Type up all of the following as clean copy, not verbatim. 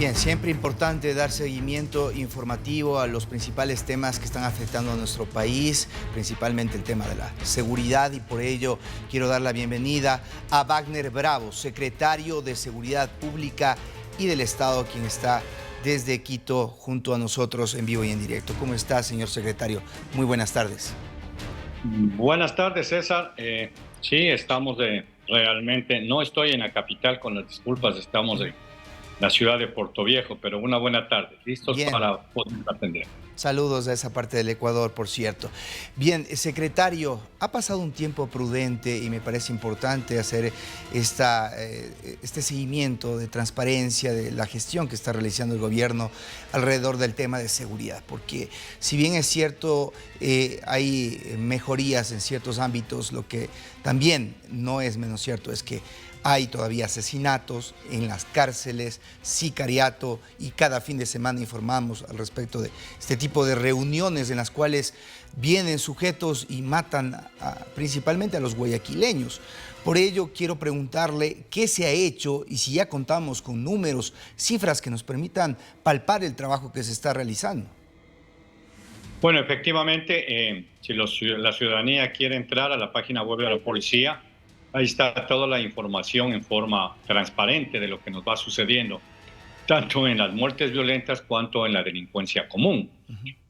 Bien, siempre importante dar seguimiento informativo a los principales temas que están afectando a nuestro país, principalmente el tema de la seguridad, y por ello quiero dar la bienvenida a Wagner Bravo, secretario de Seguridad Pública y del Estado, quien está desde Quito junto a nosotros en vivo y en directo. ¿Cómo está, señor secretario? Muy buenas tardes. Buenas tardes, César. Sí, estamos realmente, no estoy en la capital, con las disculpas, estamos en la ciudad de Puerto Viejo, pero una buena tarde, listos Bien. para poder atender. Saludos a esa parte del Ecuador, por cierto. Bien, secretario, ha pasado un tiempo prudente y me parece importante hacer este seguimiento de transparencia de la gestión que está realizando el gobierno alrededor del tema de seguridad, porque si bien es cierto, hay mejorías en ciertos ámbitos, lo que también no es menos cierto es que hay todavía asesinatos en las cárceles, sicariato, y cada fin de semana informamos al respecto de este tipo de reuniones en las cuales vienen sujetos y matan principalmente a los guayaquileños. Por ello quiero preguntarle qué se ha hecho y si ya contamos con números, cifras que nos permitan palpar el trabajo que se está realizando. Bueno, efectivamente, si la ciudadanía quiere entrar a la página web de la policía, ahí está toda la información en forma transparente de lo que nos va sucediendo, tanto en las muertes violentas cuanto en la delincuencia común.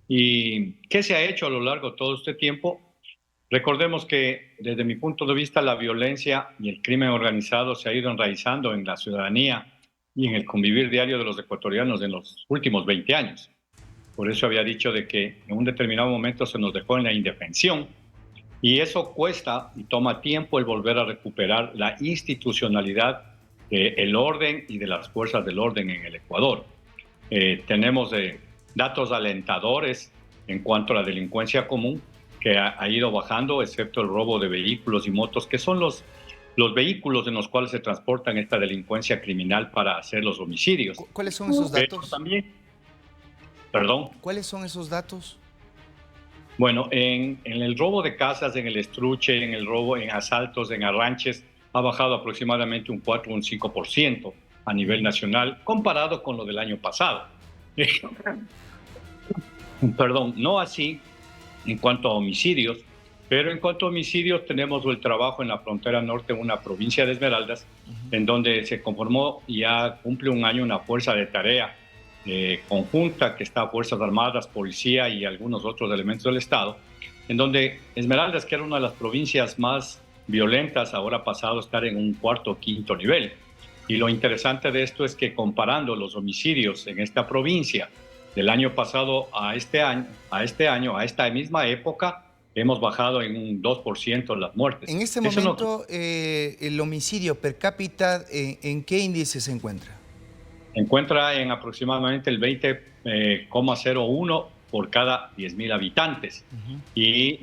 ¿Y qué se ha hecho a lo largo de todo este tiempo? Recordemos que desde mi punto de vista la violencia y el crimen organizado se ha ido enraizando en la ciudadanía y en el convivir diario de los ecuatorianos en los últimos 20 años. Por eso había dicho de que en un determinado momento se nos dejó en la indefensión, y eso cuesta y toma tiempo el volver a recuperar la institucionalidad del orden y de las fuerzas del orden en el Ecuador. Tenemos datos alentadores en cuanto a la delincuencia común, que ha ido bajando, excepto el robo de vehículos y motos, que son los vehículos en los cuales se transportan esta delincuencia criminal para hacer los homicidios. ¿Cuáles son esos datos? Perdón. ¿Cuáles son esos datos? Bueno, en el robo de casas, en el estruche, en el robo, en asaltos, en arranches, ha bajado aproximadamente un 4 o un 5% a nivel nacional, comparado con lo del año pasado. Perdón, no así en cuanto a homicidios, pero en cuanto a homicidios tenemos el trabajo en la frontera norte, una provincia de Esmeraldas, en donde se conformó y ya cumple un año una fuerza de tarea conjunta que está Fuerzas Armadas, Policía y algunos otros elementos del Estado, en donde Esmeraldas, que era una de las provincias más violentas, ahora ha pasado a estar en un cuarto o quinto nivel. Y lo interesante de esto es que comparando los homicidios en esta provincia del año pasado a este año, a esta misma época, hemos bajado en un 2% las muertes. En este momento, el homicidio per cápita, ¿en qué índice se encuentra? Encuentra en aproximadamente el 20,01 por cada 10.000 habitantes. Y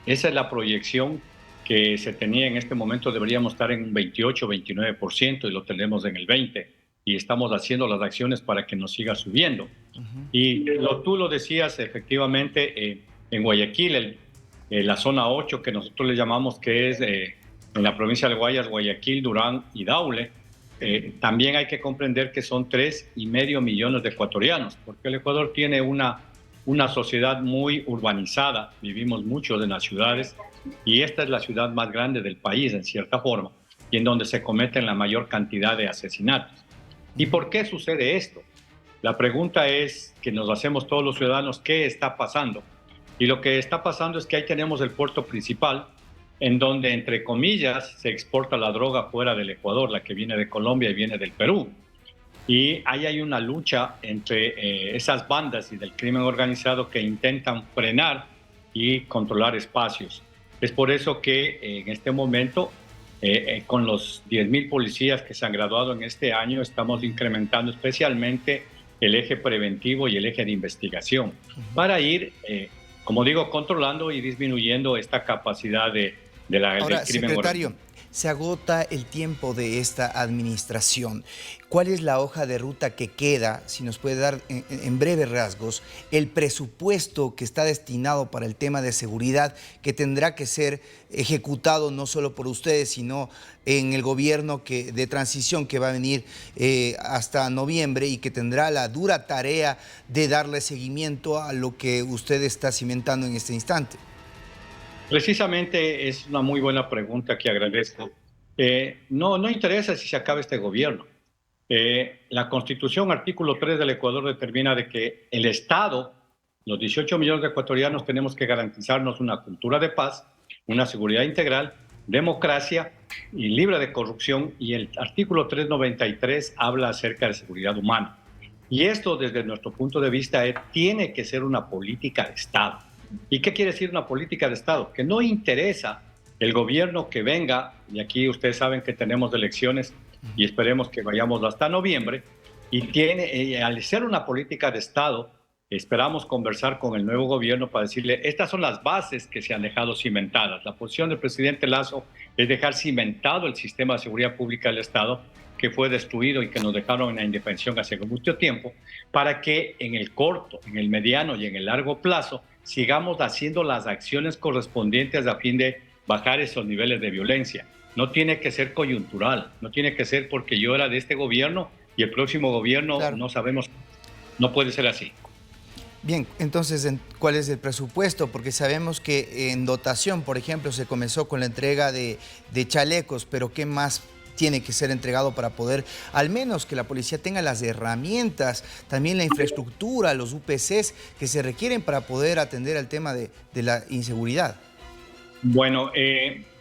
esa es la proyección que se tenía en este momento. Deberíamos estar en un 28, 29% y lo tenemos en el 20%. Y estamos haciendo las acciones para que nos siga subiendo. Y tú lo decías, efectivamente, en Guayaquil, la zona 8, que nosotros le llamamos, que es en la provincia de Guayas, Guayaquil, Durán y Daule, también hay que comprender que son 3,5 millones de ecuatorianos, porque el Ecuador tiene una sociedad muy urbanizada, vivimos mucho en las ciudades, y esta es la ciudad más grande del país, en cierta forma, y en donde se cometen la mayor cantidad de asesinatos. ¿Y por qué sucede esto? La pregunta es que nos hacemos todos los ciudadanos: ¿qué está pasando? Y lo que está pasando es que ahí tenemos el puerto principal, en donde, entre comillas, se exporta la droga fuera del Ecuador, la que viene de Colombia y viene del Perú. Y ahí hay una lucha entre esas bandas y del crimen organizado que intentan frenar y controlar espacios. Es por eso que en este momento, con los 10.000 policías que se han graduado en este año, estamos incrementando especialmente el eje preventivo y el eje de investigación para ir, como digo, controlando y disminuyendo esta capacidad del crimen secretario, organizado. Se agota el tiempo de esta administración. ¿Cuál es la hoja de ruta que queda, si nos puede dar en breves rasgos, el presupuesto que está destinado para el tema de seguridad que tendrá que ser ejecutado no solo por ustedes, sino en el gobierno de transición que va a venir hasta noviembre y que tendrá la dura tarea de darle seguimiento a lo que usted está cimentando en este instante? Precisamente es una muy buena pregunta que agradezco. No interesa si se acaba este gobierno. La Constitución, artículo 3 del Ecuador, determina de que el Estado, los 18 millones de ecuatorianos, tenemos que garantizarnos una cultura de paz, una seguridad integral, democracia y libre de corrupción, y el artículo 393 habla acerca de seguridad humana. Y esto, desde nuestro punto de vista, tiene que ser una política de Estado. ¿Y qué quiere decir una política de Estado? Que no interesa el gobierno que venga, y aquí ustedes saben que tenemos elecciones y esperemos que vayamos hasta noviembre, y al ser una política de Estado, esperamos conversar con el nuevo gobierno para decirle, estas son las bases que se han dejado cimentadas. La posición del presidente Lasso es dejar cimentado el sistema de seguridad pública del Estado, que fue destruido y que nos dejaron en la indefensión hace mucho tiempo, para que en el corto, en el mediano y en el largo plazo sigamos haciendo las acciones correspondientes a fin de bajar esos niveles de violencia. No tiene que ser coyuntural, no tiene que ser porque yo era de este gobierno y el próximo gobierno no sabemos, no puede ser así. Bien, entonces, ¿cuál es el presupuesto? Porque sabemos que en dotación, por ejemplo, se comenzó con la entrega de chalecos, pero ¿qué más tiene que ser entregado para poder, al menos que la policía tenga las herramientas, también la infraestructura, los UPCs que se requieren para poder atender al tema de la inseguridad? Bueno,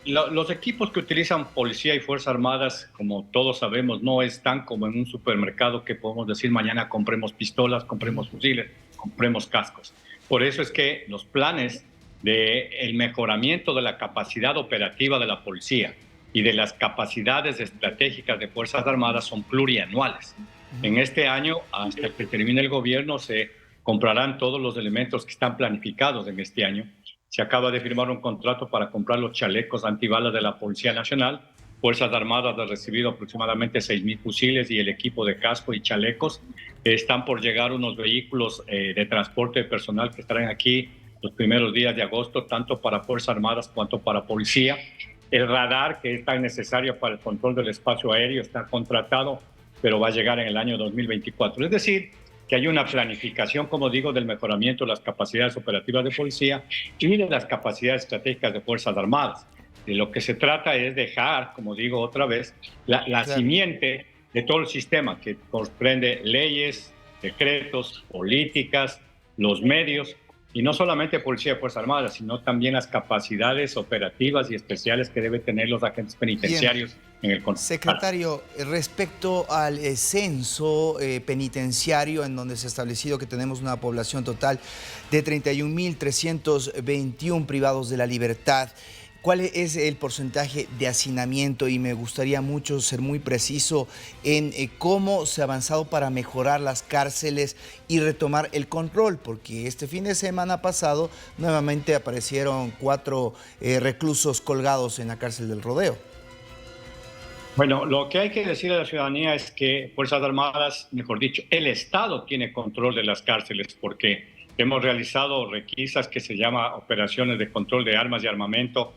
los equipos que utilizan policía y Fuerzas Armadas, como todos sabemos, no están como en un supermercado que podemos decir mañana compremos pistolas, compremos fusiles, compremos cascos. Por eso es que los planes del mejoramiento de la capacidad operativa de la policía y de las capacidades estratégicas de Fuerzas Armadas son plurianuales. En este año, hasta que termine el gobierno, se comprarán todos los elementos que están planificados en este año. Se acaba de firmar un contrato para comprar los chalecos antibalas de la Policía Nacional. Fuerzas Armadas ha recibido aproximadamente 6.000 fusiles y el equipo de casco y chalecos. Están por llegar unos vehículos de transporte de personal que estarán aquí los primeros días de agosto, tanto para Fuerzas Armadas cuanto para Policía. El radar, que es tan necesario para el control del espacio aéreo, está contratado, pero va a llegar en el año 2024. Es decir, que hay una planificación, como digo, del mejoramiento de las capacidades operativas de policía y de las capacidades estratégicas de Fuerzas Armadas. De lo que se trata es dejar, como digo otra vez, la simiente de todo el sistema, que comprende leyes, decretos, políticas, los medios, y no solamente Policía y Fuerzas Armadas, sino también las capacidades operativas y especiales que deben tener los agentes penitenciarios. Bien. En el control. Secretario, respecto al censo penitenciario, en donde se ha establecido que tenemos una población total de 31.321 privados de la libertad, ¿cuál es el porcentaje de hacinamiento? Y me gustaría mucho ser muy preciso en cómo se ha avanzado para mejorar las cárceles y retomar el control, porque este fin de semana pasado nuevamente aparecieron 4 reclusos colgados en la cárcel del Rodeo. Bueno, lo que hay que decir a la ciudadanía es que Fuerzas Armadas, mejor dicho, el Estado tiene control de las cárceles, porque hemos realizado requisas que se llama operaciones de control de armas y armamento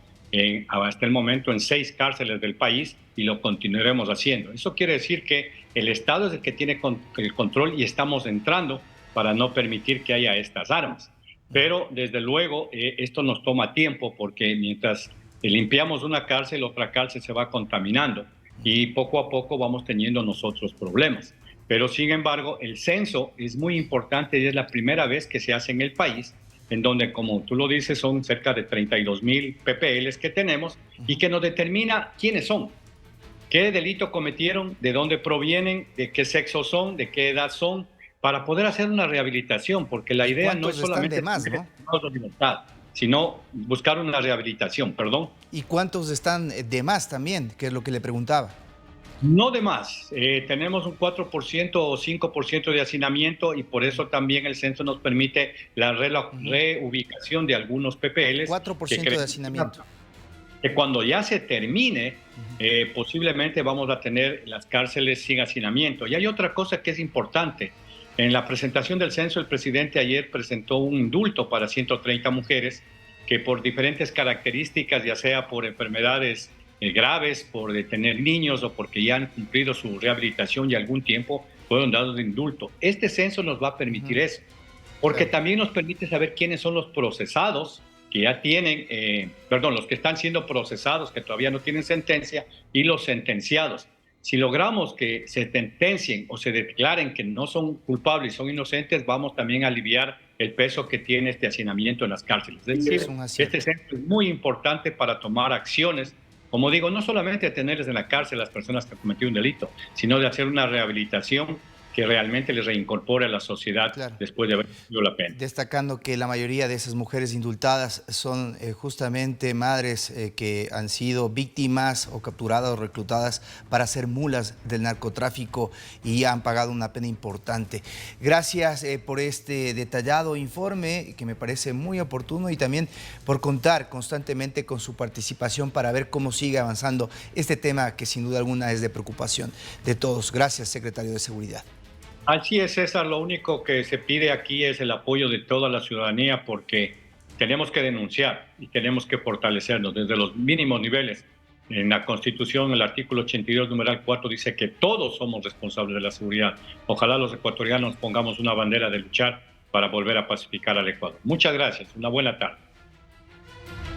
hasta el momento en 6 cárceles del país, y lo continuaremos haciendo. Eso quiere decir que el Estado es el que tiene el control y estamos entrando para no permitir que haya estas armas. Pero desde luego esto nos toma tiempo, porque mientras limpiamos una cárcel, otra cárcel se va contaminando y poco a poco vamos teniendo nosotros problemas. Pero sin embargo, el censo es muy importante y es la primera vez que se hace en el país, en donde, como tú lo dices, son cerca de 32.000 PPLs que tenemos y que nos determina quiénes son, qué delito cometieron, de dónde provienen, de qué sexo son, de qué edad son, para poder hacer una rehabilitación, porque la idea no es solamente de más, ¿no? Libertad, sino buscar una rehabilitación, perdón. ¿Y cuántos están de más también? Que es lo que le preguntaba. No de más, tenemos un 4% o 5% de hacinamiento, y por eso también el censo nos permite la reubicación de algunos PPLs. 4% de hacinamiento. que cuando ya se termine, posiblemente vamos a tener las cárceles sin hacinamiento. Y hay otra cosa que es importante. En la presentación del censo, el presidente ayer presentó un indulto para 130 mujeres que por diferentes características, ya sea por enfermedades graves, por tener niños o porque ya han cumplido su rehabilitación y algún tiempo, fueron dados de indulto. Este censo nos va a permitir eso, porque también nos permite saber quiénes son los procesados que ya tienen, los que están siendo procesados, que todavía no tienen sentencia, y los sentenciados. Si logramos que se sentencien o se declaren que no son culpables y son inocentes, vamos también a aliviar el peso que tiene este hacinamiento en las cárceles. Es decir, este centro es muy importante para tomar acciones, como digo, no solamente de tenerles en la cárcel a las personas que han cometido un delito, sino de hacer una rehabilitación que realmente les reincorpore a la sociedad después de haber cumplido la pena. Destacando que la mayoría de esas mujeres indultadas son justamente madres que han sido víctimas o capturadas o reclutadas para ser mulas del narcotráfico y han pagado una pena importante. Gracias por este detallado informe que me parece muy oportuno y también por contar constantemente con su participación para ver cómo sigue avanzando este tema que sin duda alguna es de preocupación de todos. Gracias, secretario de Seguridad. Así es, César. Lo único que se pide aquí es el apoyo de toda la ciudadanía porque tenemos que denunciar y tenemos que fortalecernos desde los mínimos niveles. En la Constitución, el artículo 82, numeral 4, dice que todos somos responsables de la seguridad. Ojalá los ecuatorianos pongamos una bandera de luchar para volver a pacificar al Ecuador. Muchas gracias. Una buena tarde.